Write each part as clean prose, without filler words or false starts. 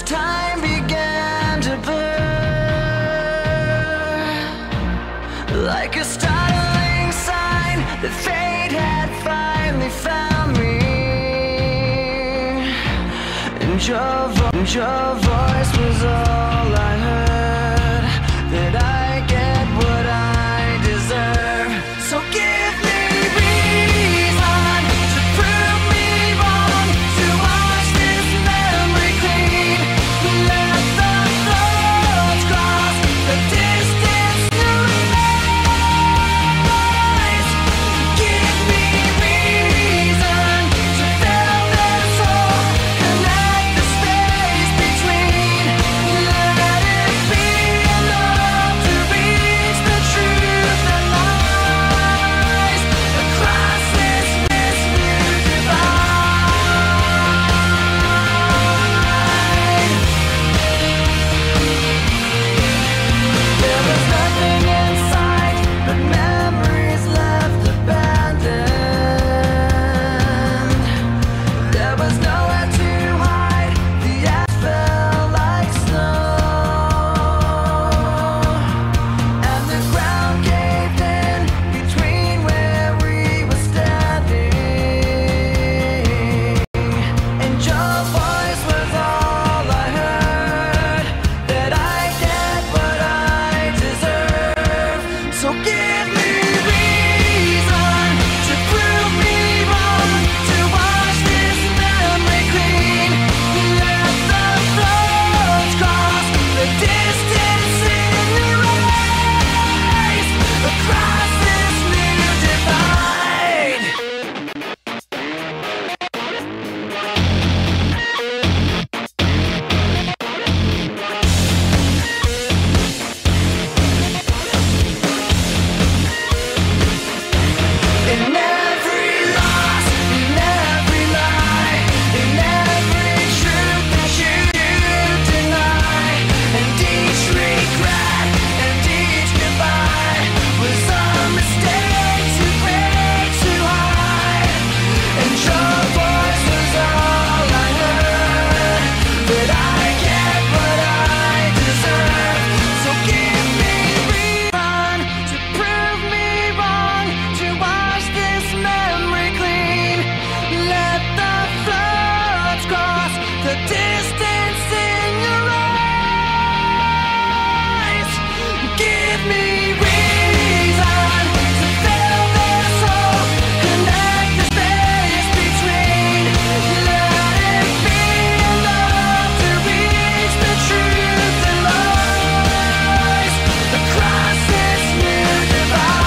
Time began to burn like a startling sign that fate had finally found me. And your voice was all I heard, that I get what I deserve. So give me reason to prove me wrong, to wash this memory clean. Let the thoughts cross the distance through lies. Give me reason to fill this hole, connect the space between. Let it be enough to reach the truth that lies across this new divide. There was nothing in sight but memories left abandoned. There was nowhere to hide, the ash fell like snow, and the ground caved in between where we were standing. And your voice was all I heard, that I get what I deserve. So give me reason to prove me wrong, to wash this memory clean. Let the thoughts cross the distance in your eyes across this new divide. In every loss, in every lie, in every truth that you deny, and each regret and each goodbye was a mistake too great to hide. And your voice was all I heard, that I get what I deserve. So give me reason to prove me wrong, to wash this memory clean. Let the floods cross the distance in your eyes. Give me reason to fill this hole, connect the space between. Let it be enough to reach the truth that lies across this new divide.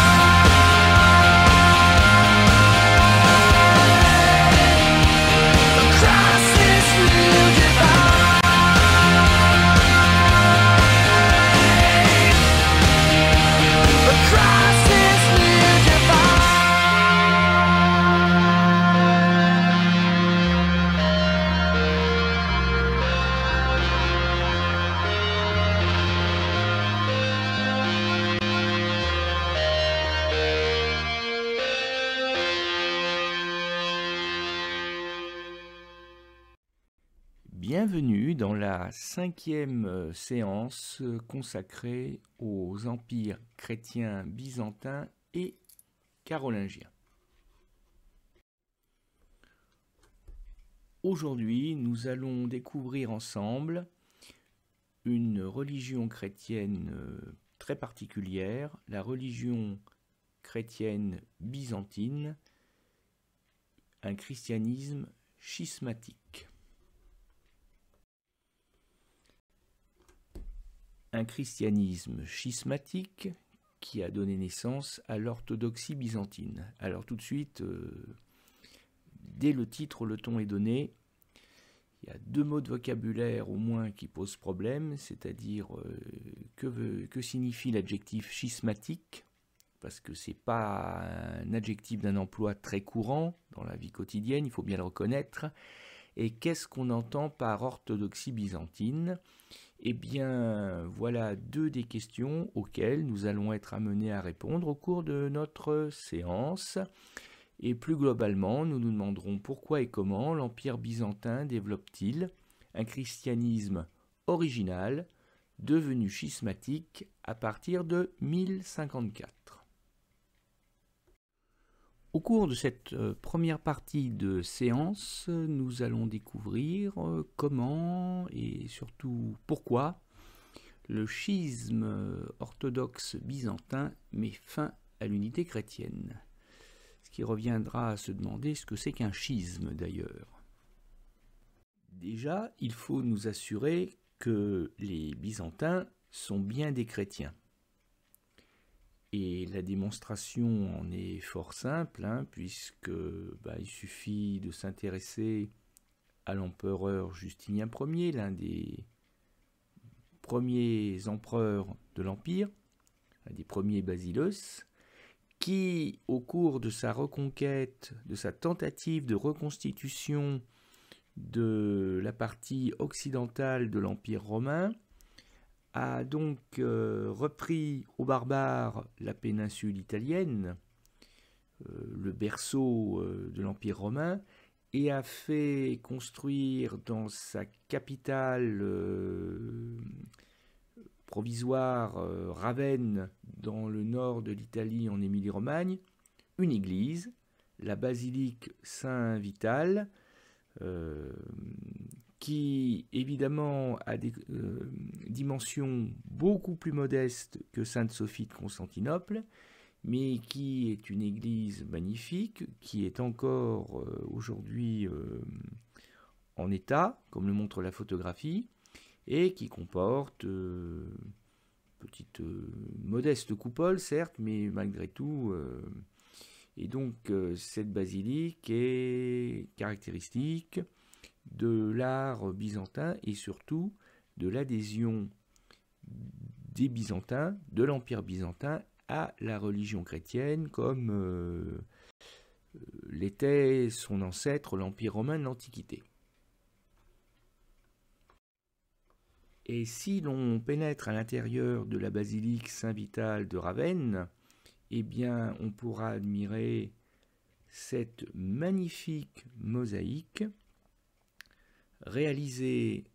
Across this new divide. Across this new divide. Bienvenue dans la 5e séance consacrée aux empires chrétiens byzantins et carolingiens. Aujourd'hui, nous allons découvrir ensemble une religion chrétienne très particulière, la religion chrétienne byzantine, un christianisme schismatique. un christianisme schismatique qui a donné naissance à l'orthodoxie byzantine. Alors tout de suite, dès le titre, le ton est donné. Il y a 2 mots de vocabulaire au moins qui posent problème, c'est-à-dire que signifie l'adjectif schismatique, parce que ce n'est pas un adjectif d'un emploi très courant dans la vie quotidienne, il faut bien le reconnaître. Et qu'est-ce qu'on entend par orthodoxie byzantine? Eh bien, voilà 2 des questions auxquelles nous allons être amenés à répondre au cours de notre séance. Et plus globalement, nous nous demanderons pourquoi et comment l'Empire byzantin développe-t-il un christianisme original devenu schismatique à partir de 1054. Au cours de cette première partie de séance, nous allons découvrir comment et surtout pourquoi le schisme orthodoxe byzantin met fin à l'unité chrétienne. Ce qui reviendra à se demander ce que c'est qu'un schisme d'ailleurs. Déjà, il faut nous assurer que les Byzantins sont bien des chrétiens. Et la démonstration en est fort simple, puisque il suffit de s'intéresser à l'empereur Justinien Ier, l'un des premiers empereurs de l'Empire, l'un des premiers basileus, qui, au cours de sa reconquête, de sa tentative de reconstitution de la partie occidentale de l'Empire romain, a donc repris aux barbares la péninsule italienne, le berceau de l'Empire romain, et a fait construire dans sa capitale provisoire Ravenne, dans le nord de l'Italie en Émilie-Romagne, une église, la basilique Saint-Vital, qui évidemment a des dimensions beaucoup plus modestes que Sainte-Sophie de Constantinople, mais qui est une église magnifique, qui est encore aujourd'hui en état, comme le montre la photographie, et qui comporte petite modeste coupole, certes, mais malgré tout. Et donc cette basilique est caractéristique de l'art byzantin et surtout de l'adhésion des Byzantins, de l'Empire byzantin, à la religion chrétienne, comme l'était son ancêtre, l'Empire romain de l'Antiquité. Et si l'on pénètre à l'intérieur de la basilique Saint-Vital de Ravenne, eh bien, on pourra admirer cette magnifique mosaïque réalisée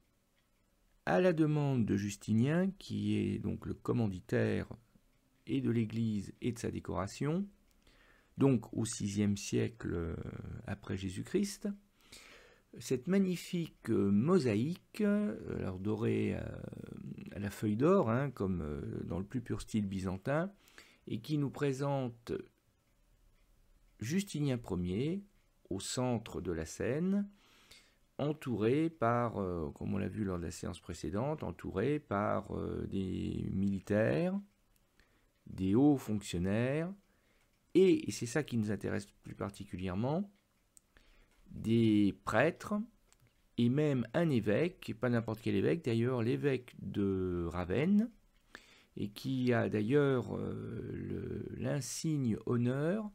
à la demande de Justinien, qui est donc le commanditaire et de l'église et de sa décoration, donc au VIe siècle après Jésus-Christ. Cette magnifique mosaïque, alors dorée à la feuille d'or, comme dans le plus pur style byzantin, et qui nous présente Justinien Ier au centre de la scène, entouré par, comme on l'a vu lors de la séance précédente, entouré par des militaires, des hauts fonctionnaires, et c'est ça qui nous intéresse plus particulièrement, des prêtres, et même un évêque, pas n'importe quel évêque, d'ailleurs l'évêque de Ravenne, et qui a d'ailleurs l'insigne honneur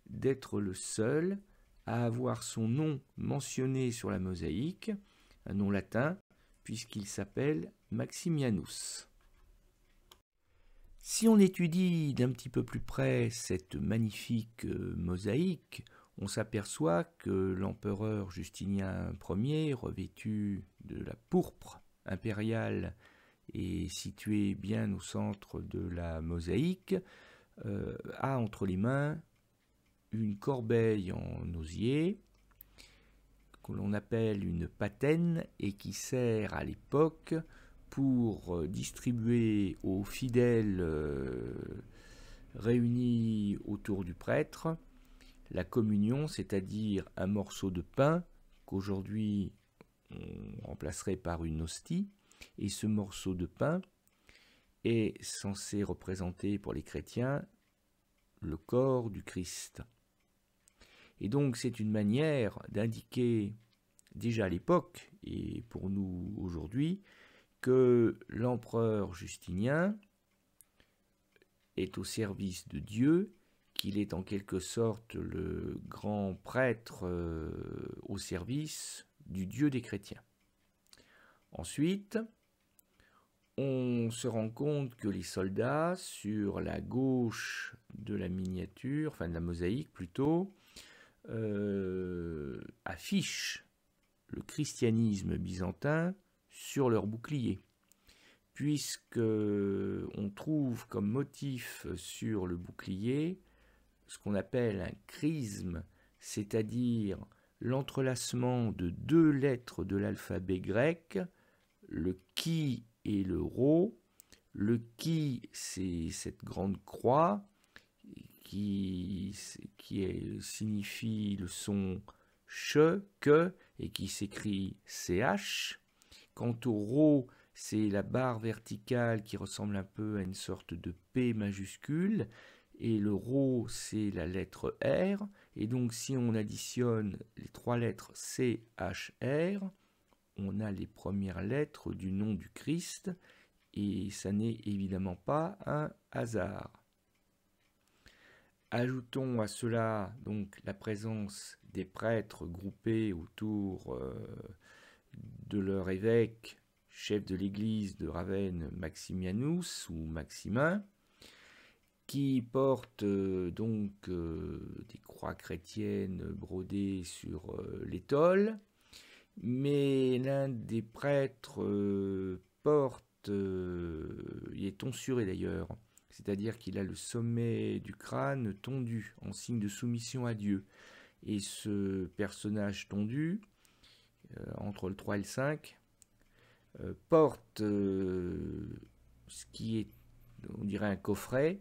d'être le seul à avoir son nom mentionné sur la mosaïque, un nom latin, puisqu'il s'appelle Maximianus. Si on étudie d'un petit peu plus près cette magnifique mosaïque, on s'aperçoit que l'empereur Justinien Ier, revêtu de la pourpre impériale et situé bien au centre de la mosaïque, a entre les mains une corbeille en osier que l'on appelle une patène et qui sert à l'époque pour distribuer aux fidèles réunis autour du prêtre la communion, c'est-à-dire un morceau de pain qu'aujourd'hui on remplacerait par une hostie, et ce morceau de pain est censé représenter pour les chrétiens le corps du Christ. Et donc c'est une manière d'indiquer déjà à l'époque, et pour nous aujourd'hui, que l'empereur Justinien est au service de Dieu, qu'il est en quelque sorte le grand prêtre au service du Dieu des chrétiens. Ensuite, on se rend compte que les soldats, sur la gauche de la miniature, enfin de la mosaïque plutôt, affichent le christianisme byzantin sur leur bouclier, puisque on trouve comme motif sur le bouclier ce qu'on appelle un chrisme, c'est-à-dire l'entrelacement de deux lettres de l'alphabet grec, le chi et le rho. Le chi, c'est cette grande croix qui signifie le son che, que, et qui s'écrit ch. Quant au rho, c'est la barre verticale qui ressemble un peu à une sorte de P majuscule, et le rho, c'est la lettre R, et donc si on additionne les trois lettres C, H, R, on a les premières lettres du nom du Christ, et ça n'est évidemment pas un hasard. Ajoutons à cela donc la présence des prêtres groupés autour de leur évêque, chef de l'église de Ravenne, Maximianus ou Maximin, qui porte donc des croix chrétiennes brodées sur l'étole, mais l'un des prêtres il est tonsuré d'ailleurs, c'est-à-dire qu'il a le sommet du crâne tondu en signe de soumission à Dieu. Et ce personnage tondu, entre le 3 et le 5, porte ce qui est, on dirait, un coffret,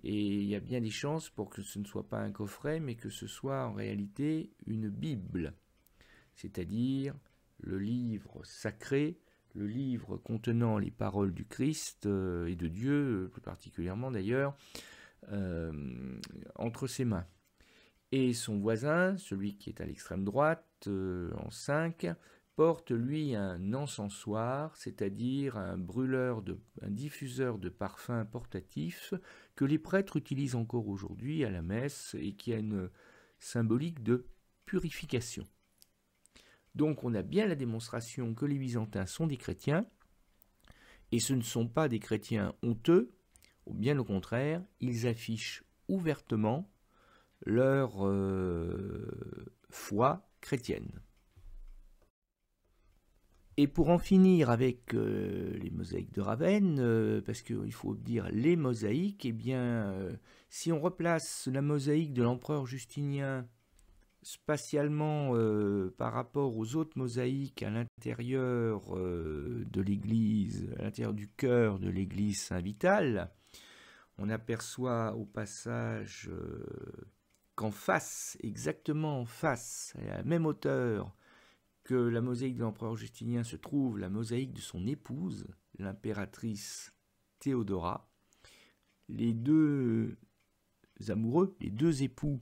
et il y a bien des chances pour que ce ne soit pas un coffret, mais que ce soit en réalité une Bible, c'est-à-dire le livre sacré, le livre contenant les paroles du Christ et de Dieu, plus particulièrement d'ailleurs, entre ses mains. Et son voisin, celui qui est à l'extrême droite, en 5, porte lui un encensoir, c'est-à-dire un diffuseur de parfums portatif que les prêtres utilisent encore aujourd'hui à la messe et qui a une symbolique de purification. Donc on a bien la démonstration que les Byzantins sont des chrétiens, et ce ne sont pas des chrétiens honteux, ou bien au contraire, ils affichent ouvertement leur foi chrétienne. Et pour en finir avec les mosaïques de Ravenne, parce qu'il faut dire les mosaïques, eh bien, si on replace la mosaïque de l'empereur Justinien spatialement par rapport aux autres mosaïques à l'intérieur de l'église, à l'intérieur du chœur de l'église Saint-Vital, on aperçoit au passage qu'en face, exactement en face, à la même hauteur que la mosaïque de l'empereur Justinien, se trouve la mosaïque de son épouse, l'impératrice Théodora. Les deux amoureux, les deux époux,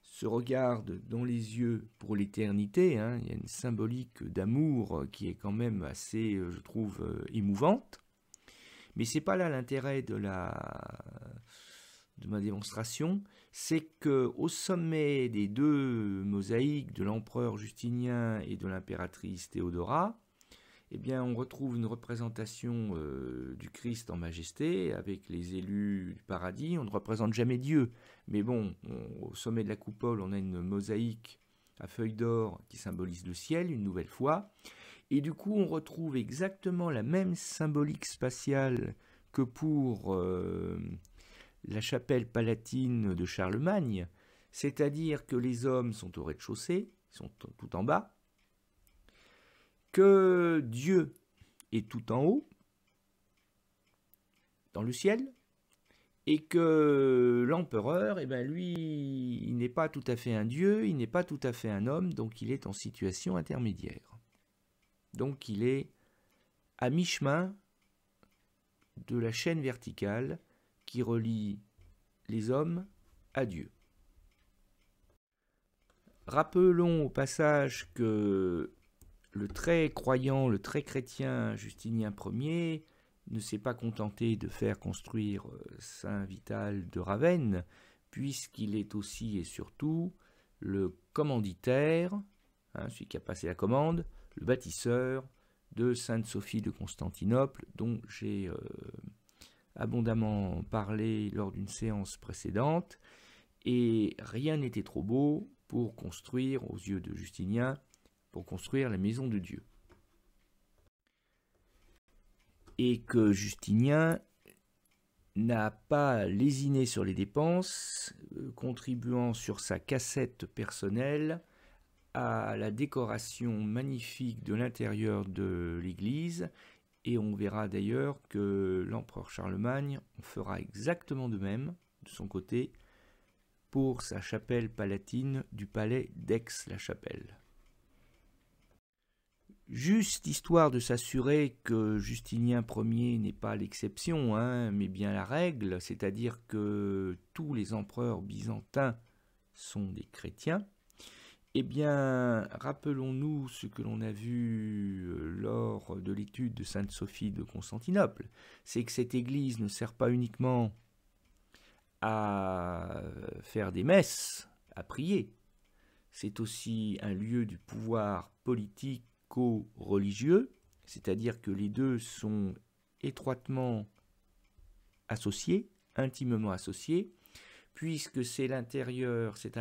se regardent dans les yeux pour l'éternité. Il y a une symbolique d'amour qui est quand même assez, je trouve, émouvante. Mais ce n'est pas là l'intérêt de ma démonstration, c'est qu'au sommet des deux mosaïques de l'empereur Justinien et de l'impératrice Théodora, eh bien, on retrouve une représentation du Christ en majesté avec les élus du paradis. On ne représente jamais Dieu, mais bon, au sommet de la coupole, on a une mosaïque à feuilles d'or qui symbolise le ciel, une nouvelle fois. Et du coup, on retrouve exactement la même symbolique spatiale que pour la chapelle palatine de Charlemagne, c'est-à-dire que les hommes sont au rez-de-chaussée, ils sont tout en bas, que Dieu est tout en haut, dans le ciel, et que l'empereur, eh ben lui, il n'est pas tout à fait un dieu, il n'est pas tout à fait un homme, donc il est en situation intermédiaire. Donc il est à mi-chemin de la chaîne verticale qui relie les hommes à Dieu. Rappelons au passage que le très croyant, le très chrétien Justinien Ier ne s'est pas contenté de faire construire Saint Vital de Ravenne, puisqu'il est aussi et surtout le commanditaire, celui qui a passé la commande, le bâtisseur de Sainte Sophie de Constantinople, dont j'ai abondamment parlé lors d'une séance précédente, et rien n'était trop beau pour construire, aux yeux de Justinien, pour construire la maison de Dieu. Et que Justinien n'a pas lésiné sur les dépenses, contribuant sur sa cassette personnelle à la décoration magnifique de l'intérieur de l'église, et on verra d'ailleurs que l'empereur Charlemagne fera exactement de même, de son côté, pour sa chapelle palatine du palais d'Aix-la-Chapelle. Juste histoire de s'assurer que Justinien Ier n'est pas l'exception, mais bien la règle, c'est-à-dire que tous les empereurs byzantins sont des chrétiens, eh bien, rappelons-nous ce que l'on a vu lors de l'étude de Sainte Sophie de Constantinople, c'est que cette église ne sert pas uniquement à faire des messes, à prier, c'est aussi un lieu du pouvoir politico-religieux, c'est-à-dire que les deux sont étroitement associés, intimement associés, puisque c'est à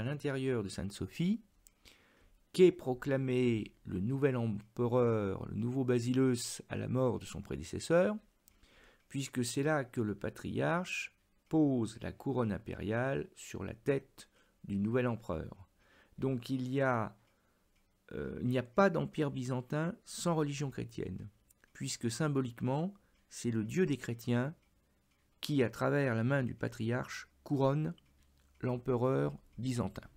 l'intérieur de Sainte Sophie qu'est proclamé le nouvel empereur, le nouveau Basileus, à la mort de son prédécesseur, puisque c'est là que le patriarche pose la couronne impériale sur la tête du nouvel empereur. Donc il n'y a pas d'empire byzantin sans religion chrétienne, puisque symboliquement, c'est le Dieu des chrétiens qui, à travers la main du patriarche, couronne l'empereur byzantin.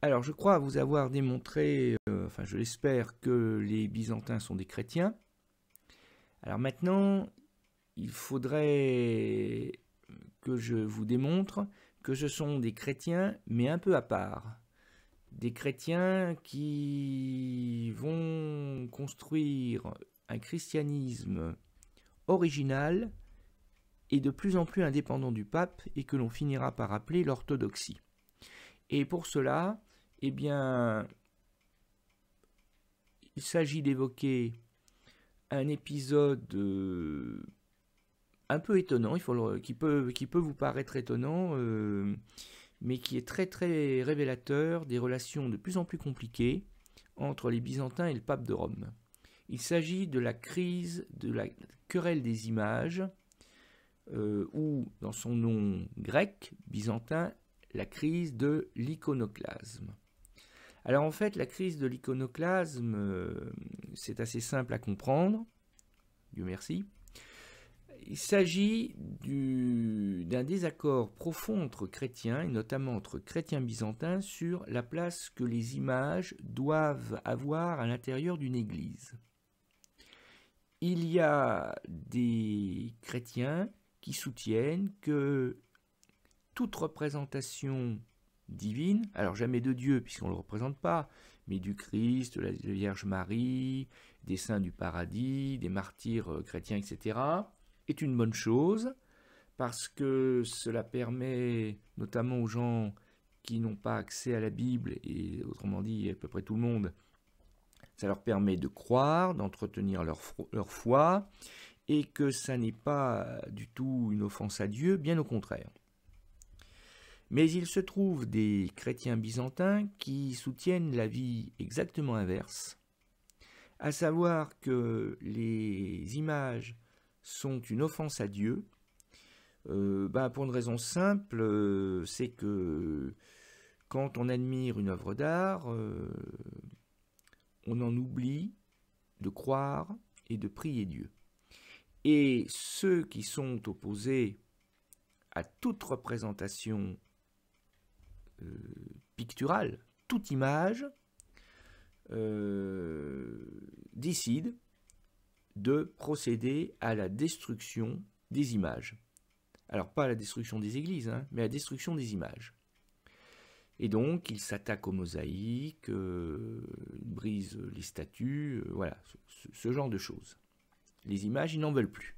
Alors, je crois vous avoir démontré, je l'espère, que les Byzantins sont des chrétiens. Alors maintenant, il faudrait que je vous démontre que ce sont des chrétiens, mais un peu à part. Des chrétiens qui vont construire un christianisme original et de plus en plus indépendant du pape, et que l'on finira par appeler l'orthodoxie. Et pour cela, eh bien, il s'agit d'évoquer un épisode un peu étonnant, qui peut vous paraître étonnant, mais qui est très très révélateur des relations de plus en plus compliquées entre les Byzantins et le pape de Rome. Il s'agit de la crise de la querelle des images, ou dans son nom grec, byzantin, la crise de l'iconoclasme. Alors en fait, la crise de l'iconoclasme, c'est assez simple à comprendre, Dieu merci. Il s'agit d'un désaccord profond entre chrétiens, et notamment entre chrétiens byzantins, sur la place que les images doivent avoir à l'intérieur d'une église. Il y a des chrétiens qui soutiennent que toute représentation divine, alors jamais de Dieu puisqu'on ne le représente pas, mais du Christ, de la Vierge Marie, des saints du paradis, des martyrs chrétiens, etc., est une bonne chose, parce que cela permet notamment aux gens qui n'ont pas accès à la Bible, et autrement dit à peu près tout le monde, ça leur permet de croire, d'entretenir leur foi, et que ça n'est pas du tout une offense à Dieu, bien au contraire. Mais il se trouve des chrétiens byzantins qui soutiennent l'avis exactement inverse, à savoir que les images sont une offense à Dieu, pour une raison simple, c'est que quand on admire une œuvre d'art, on en oublie de croire et de prier Dieu. Et ceux qui sont opposés à toute représentation picturale, toute image, décident de procéder à la destruction des images. Alors pas à la destruction des églises, hein, mais à la destruction des images. Et donc il s'attaque aux mosaïques, il brise les statues, voilà, ce genre de choses. Les images, ils n'en veulent plus.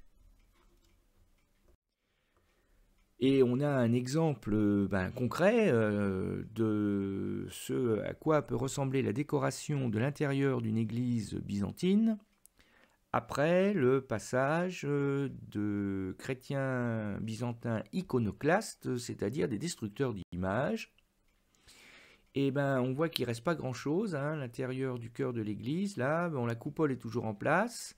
Et on a un exemple concret de ce à quoi peut ressembler la décoration de l'intérieur d'une église byzantine après le passage de chrétiens byzantins iconoclastes, c'est-à-dire des destructeurs d'images. Et on voit qu'il ne reste pas grand-chose, hein, à l'intérieur du cœur de l'église. Là, la coupole est toujours en place.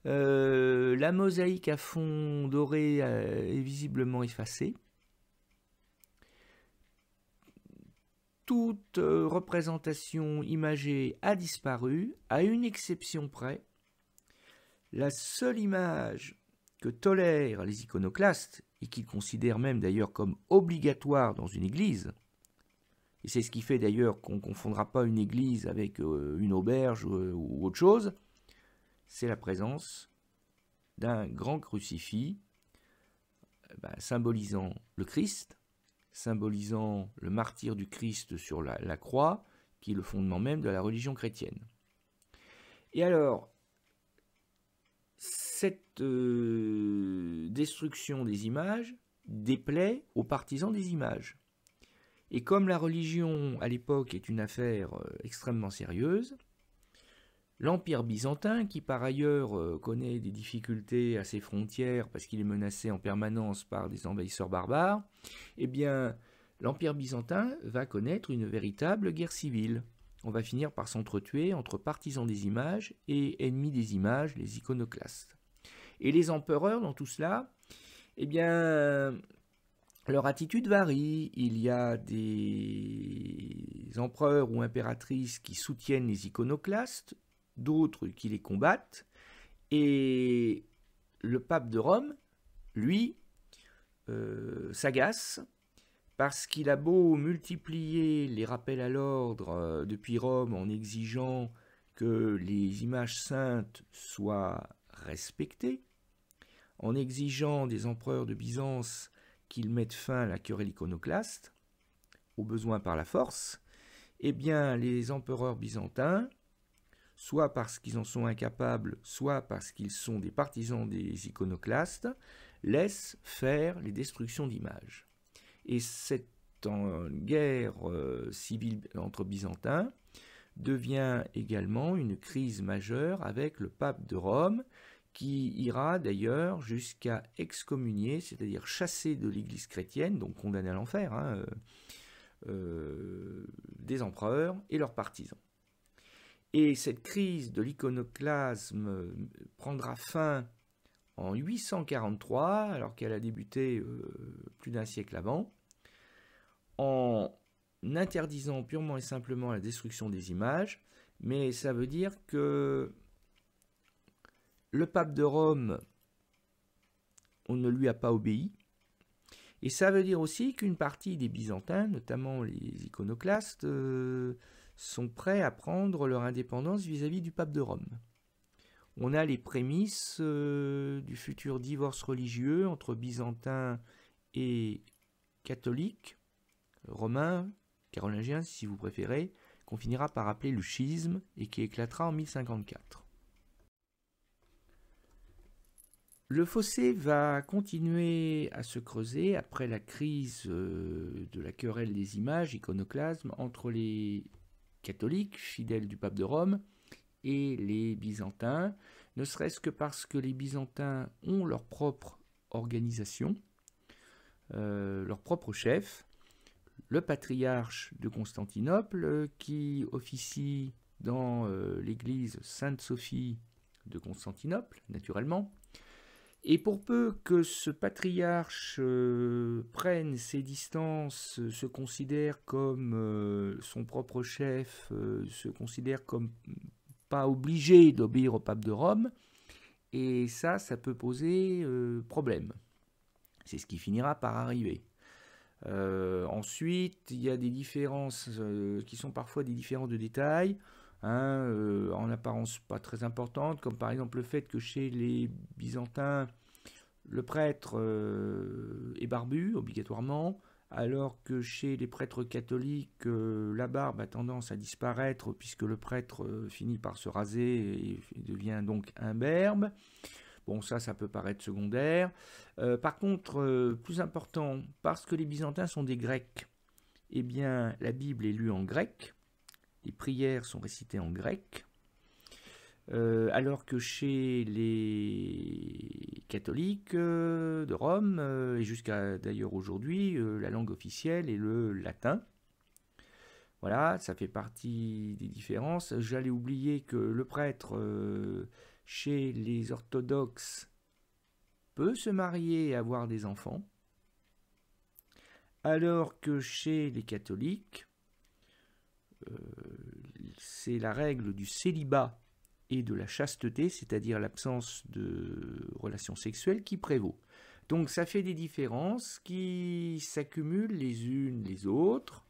La mosaïque à fond doré est visiblement effacée. Toute représentation imagée a disparu, à une exception près. La seule image que tolèrent les iconoclastes, et qu'ils considèrent même d'ailleurs comme obligatoire dans une église, et c'est ce qui fait d'ailleurs qu'on ne confondra pas une église avec une auberge ou autre chose, c'est la présence d'un grand crucifix symbolisant le Christ, symbolisant le martyre du Christ sur la croix, qui est le fondement même de la religion chrétienne. Et alors, cette destruction des images déplaît aux partisans des images. Et comme la religion à l'époque est une affaire extrêmement sérieuse, l'Empire byzantin, qui par ailleurs connaît des difficultés à ses frontières parce qu'il est menacé en permanence par des envahisseurs barbares, eh bien l'Empire byzantin va connaître une véritable guerre civile. On va finir par s'entretuer entre partisans des images et ennemis des images, les iconoclastes. Et les empereurs dans tout cela, eh bien leur attitude varie. Il y a des empereurs ou impératrices qui soutiennent les iconoclastes, d'autres qui les combattent, et le pape de Rome, lui, s'agace, parce qu'il a beau multiplier les rappels à l'ordre depuis Rome en exigeant que les images saintes soient respectées, en exigeant des empereurs de Byzance qu'ils mettent fin à la querelle iconoclaste, au besoin par la force, eh bien les empereurs byzantins, soit parce qu'ils en sont incapables, soit parce qu'ils sont des partisans des iconoclastes, laissent faire les destructions d'images. Et cette guerre civile entre Byzantins devient également une crise majeure avec le pape de Rome, qui ira d'ailleurs jusqu'à excommunier, c'est-à-dire chasser de l'église chrétienne, donc condamner à l'enfer, des empereurs et leurs partisans. Et cette crise de l'iconoclasme prendra fin en 843, alors qu'elle a débuté plus d'un siècle avant, en interdisant purement et simplement la destruction des images, mais ça veut dire que le pape de Rome, on ne lui a pas obéi, et ça veut dire aussi qu'une partie des Byzantins, notamment les iconoclastes, sont prêts à prendre leur indépendance vis-à-vis du pape de Rome. On a les prémices du futur divorce religieux entre byzantins et catholiques, romains, carolingiens si vous préférez, qu'on finira par appeler le schisme et qui éclatera en 1054. Le fossé va continuer à se creuser après la crise de la querelle des images, iconoclasme, entre les catholiques, fidèles du pape de Rome, et les byzantins, ne serait-ce que parce que les byzantins ont leur propre organisation, leur propre chef, le patriarche de Constantinople, qui officie dans l'église Sainte-Sophie de Constantinople, naturellement. Et pour peu que ce patriarche prenne ses distances, se considère comme son propre chef, se considère comme pas obligé d'obéir au pape de Rome, et ça peut poser problème. C'est ce qui finira par arriver. Ensuite, il y a des différences qui sont parfois des différences de détail. en apparence pas très importantes, comme par exemple le fait que chez les Byzantins, le prêtre est barbu obligatoirement, alors que chez les prêtres catholiques, la barbe a tendance à disparaître puisque le prêtre finit par se raser et devient donc imberbe. Bon, ça peut paraître secondaire. Par contre, plus important, parce que les Byzantins sont des Grecs, eh bien, la Bible est lue en grec, les prières sont récitées en grec, alors que chez les catholiques de Rome, et jusqu'à d'ailleurs aujourd'hui, la langue officielle est le latin. Voilà, ça fait partie des différences. J'allais oublier que le prêtre, chez les orthodoxes, peut se marier et avoir des enfants, alors que chez les catholiques, c'est la règle du célibat et de la chasteté, c'est-à-dire l'absence de relations sexuelles, qui prévaut. Donc ça fait des différences qui s'accumulent les unes les autres.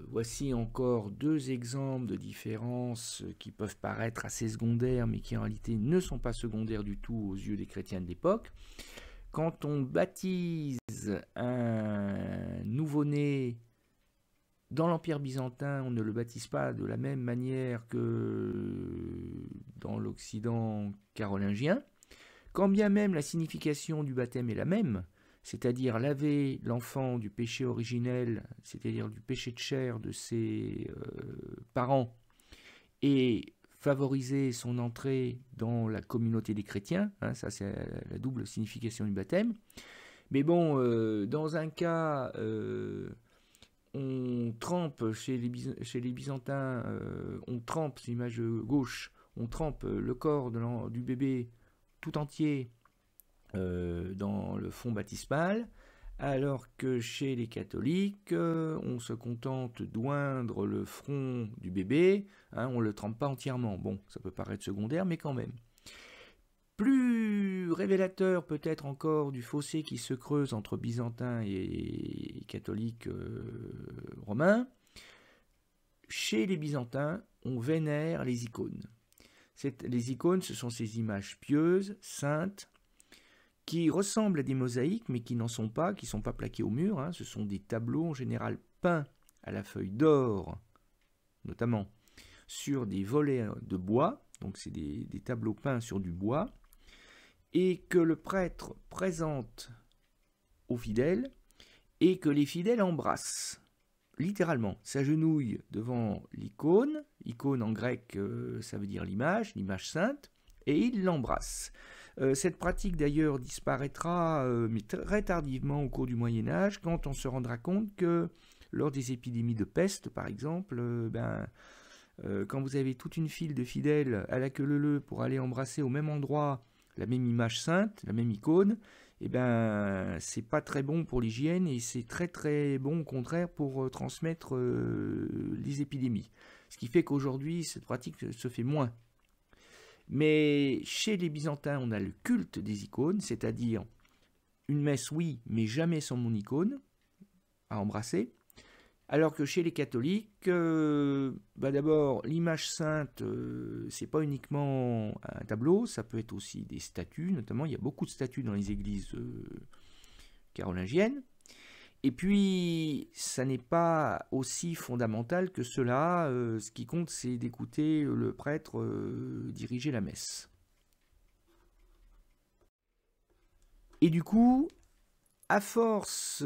Voici encore deux exemples de différences qui peuvent paraître assez secondaires, mais qui en réalité ne sont pas secondaires du tout aux yeux des chrétiens de l'époque. Quand on baptise un nouveau-né dans l'Empire byzantin, on ne le baptise pas de la même manière que dans l'Occident carolingien, quand bien même la signification du baptême est la même, c'est-à-dire laver l'enfant du péché originel, c'est-à-dire du péché de chair de ses parents, et favoriser son entrée dans la communauté des chrétiens, ça c'est la double signification du baptême. Mais bon, dans un cas, on trempe chez les Byzantins, on trempe, c'est l'image gauche, on trempe le corps du bébé tout entier dans le fond baptismal, alors que chez les catholiques, on se contente d'oindre le front du bébé, on ne le trempe pas entièrement. Bon, ça peut paraître secondaire, mais quand même. Plus révélateur peut-être encore du fossé qui se creuse entre byzantins et catholiques romains, chez les byzantins, on vénère les icônes. Les icônes, ce sont ces images pieuses, saintes, qui ressemblent à des mosaïques, mais qui n'en sont pas, qui ne sont pas plaqués au mur. Ce sont des tableaux en général peints à la feuille d'or, notamment sur des volets de bois, donc c'est des tableaux peints sur du bois, et que le prêtre présente aux fidèles, et que les fidèles embrassent. Littéralement, s'agenouillent devant l'icône, icône en grec ça veut dire l'image sainte, et ils l'embrassent. Cette pratique d'ailleurs disparaîtra mais très tardivement au cours du Moyen-Âge, quand on se rendra compte que lors des épidémies de peste par exemple, quand vous avez toute une file de fidèles à la queue leu-leu pour aller embrasser au même endroit la même image sainte, la même icône, c'est pas très bon pour l'hygiène et c'est très très bon au contraire pour transmettre les épidémies. Ce qui fait qu'aujourd'hui cette pratique se fait moins. Mais chez les Byzantins, on a le culte des icônes, c'est-à-dire une messe, oui, mais jamais sans mon icône à embrasser. Alors que chez les catholiques, d'abord, l'image sainte, c'est pas uniquement un tableau, ça peut être aussi des statues, notamment, il y a beaucoup de statues dans les églises carolingiennes. Et puis, ça n'est pas aussi fondamental que cela. Ce qui compte, c'est d'écouter le prêtre diriger la messe. Et du coup, à force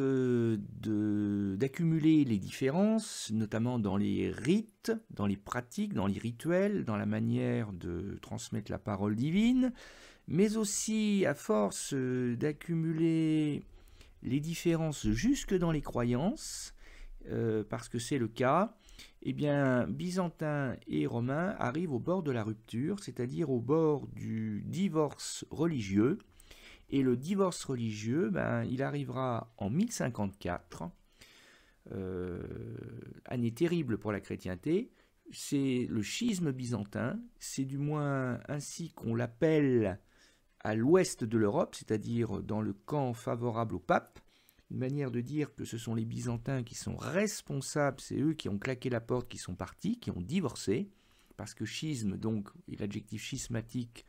d'accumuler les différences, notamment dans les rites, dans les pratiques, dans les rituels, dans la manière de transmettre la parole divine, mais aussi à force d'accumuler les différences jusque dans les croyances, parce que c'est le cas, Byzantins et Romains arrivent au bord de la rupture, c'est-à-dire au bord du divorce religieux. Et le divorce religieux, il arrivera en 1054, année terrible pour la chrétienté. C'est le schisme byzantin, c'est du moins ainsi qu'on l'appelle à l'ouest de l'Europe, c'est-à-dire dans le camp favorable au pape, une manière de dire que ce sont les Byzantins qui sont responsables, c'est eux qui ont claqué la porte, qui sont partis, qui ont divorcé, parce que schisme, donc, et l'adjectif schismatique,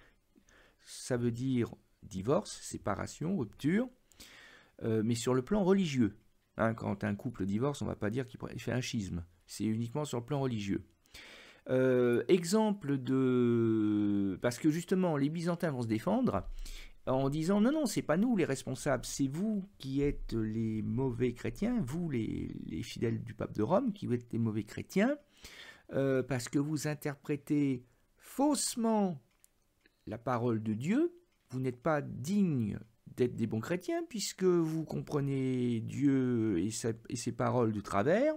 ça veut dire divorce, séparation, rupture, mais sur le plan religieux. Hein, quand un couple divorce, on ne va pas dire qu'il fait un schisme, c'est uniquement sur le plan religieux. Exemple de... Parce que justement, les Byzantins vont se défendre en disant non, c'est pas nous les responsables, c'est vous qui êtes les mauvais chrétiens, vous les fidèles du pape de Rome, qui êtes les mauvais chrétiens, parce que vous interprétez faussement la parole de Dieu, vous n'êtes pas dignes d'être des bons chrétiens, puisque vous comprenez Dieu et ses paroles de travers,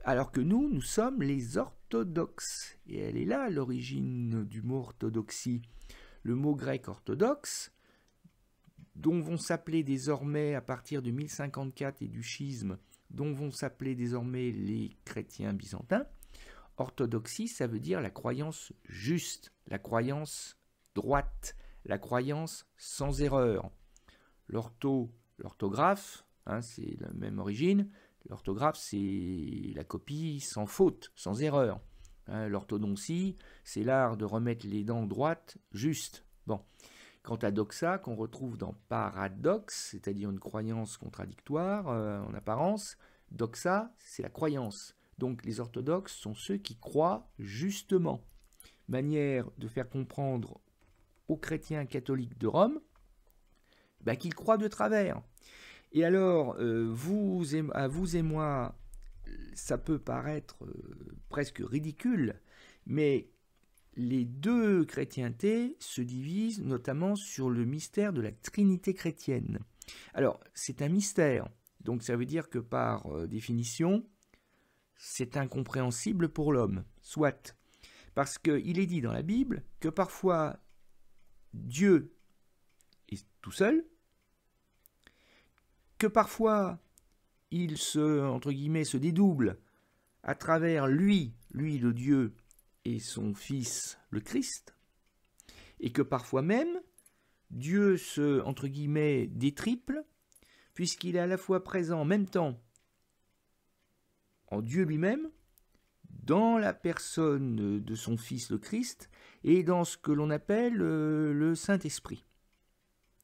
alors que nous sommes les orthodoxes. Et elle est là l'origine du mot orthodoxie. Le mot grec orthodoxe, dont vont s'appeler désormais, à partir de 1054 et du schisme, dont vont s'appeler désormais les chrétiens byzantins. Orthodoxie, ça veut dire la croyance juste, la croyance droite, la croyance sans erreur. L'orthographe, hein, c'est la même origine. L'orthographe, c'est la copie sans faute, sans erreur. Hein, l'orthodontie, c'est l'art de remettre les dents droites, justes. Bon. Quant à doxa, qu'on retrouve dans paradoxe, c'est-à-dire une croyance contradictoire en apparence, doxa, c'est la croyance. Donc les orthodoxes sont ceux qui croient justement. Manière de faire comprendre aux chrétiens catholiques de Rome qu'ils croient de travers. Et alors, à vous et moi, ça peut paraître presque ridicule, mais les deux chrétientés se divisent notamment sur le mystère de la Trinité chrétienne. Alors, c'est un mystère, donc ça veut dire que par définition, c'est incompréhensible pour l'homme, soit, parce qu'il est dit dans la Bible que parfois Dieu est tout seul, que parfois il entre guillemets, se dédouble à travers lui le Dieu et son Fils le Christ, et que parfois même Dieu se, entre guillemets, détriple, puisqu'il est à la fois présent en même temps en Dieu lui-même, dans la personne de son Fils le Christ, et dans ce que l'on appelle le Saint-Esprit.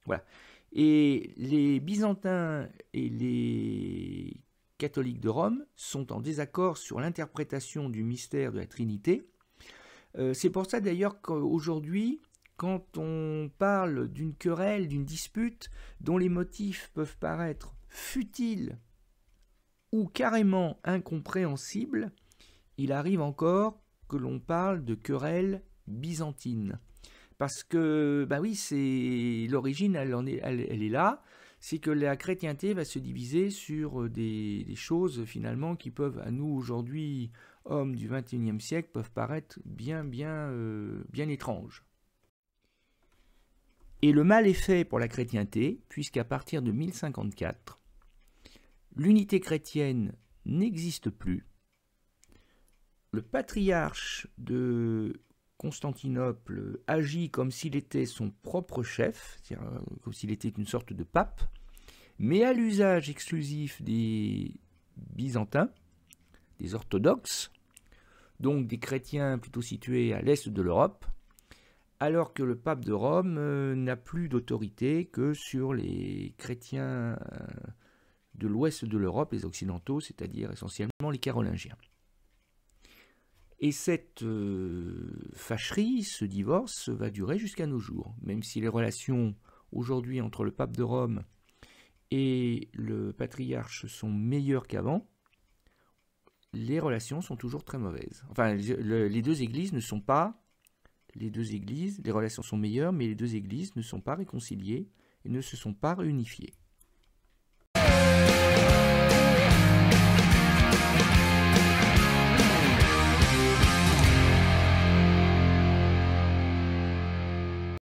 Voilà. Et les Byzantins et les catholiques de Rome sont en désaccord sur l'interprétation du mystère de la Trinité. C'est pour ça d'ailleurs qu'aujourd'hui, quand on parle d'une querelle, d'une dispute, dont les motifs peuvent paraître futiles ou carrément incompréhensibles, il arrive encore que l'on parle de querelle byzantine. Parce que, oui, c'est l'origine, elle est là, c'est que la chrétienté va se diviser sur des choses finalement qui peuvent, à nous aujourd'hui, hommes du XXIe siècle, peuvent paraître bien étranges. Et le mal est fait pour la chrétienté, puisqu'à partir de 1054, l'unité chrétienne n'existe plus. Le patriarche de Constantinople agit comme s'il était son propre chef, c'est-à-dire comme s'il était une sorte de pape, mais à l'usage exclusif des Byzantins, des orthodoxes, donc des chrétiens plutôt situés à l'est de l'Europe, alors que le pape de Rome n'a plus d'autorité que sur les chrétiens de l'ouest de l'Europe, les occidentaux, c'est-à-dire essentiellement les carolingiens. Et cette fâcherie, ce divorce, va durer jusqu'à nos jours, même si les relations aujourd'hui entre le pape de Rome et le patriarche sont meilleures qu'avant, les relations sont toujours très mauvaises. Enfin, les deux églises ne sont pas... les relations sont meilleures, mais les deux églises ne sont pas réconciliées et ne se sont pas réunifiées.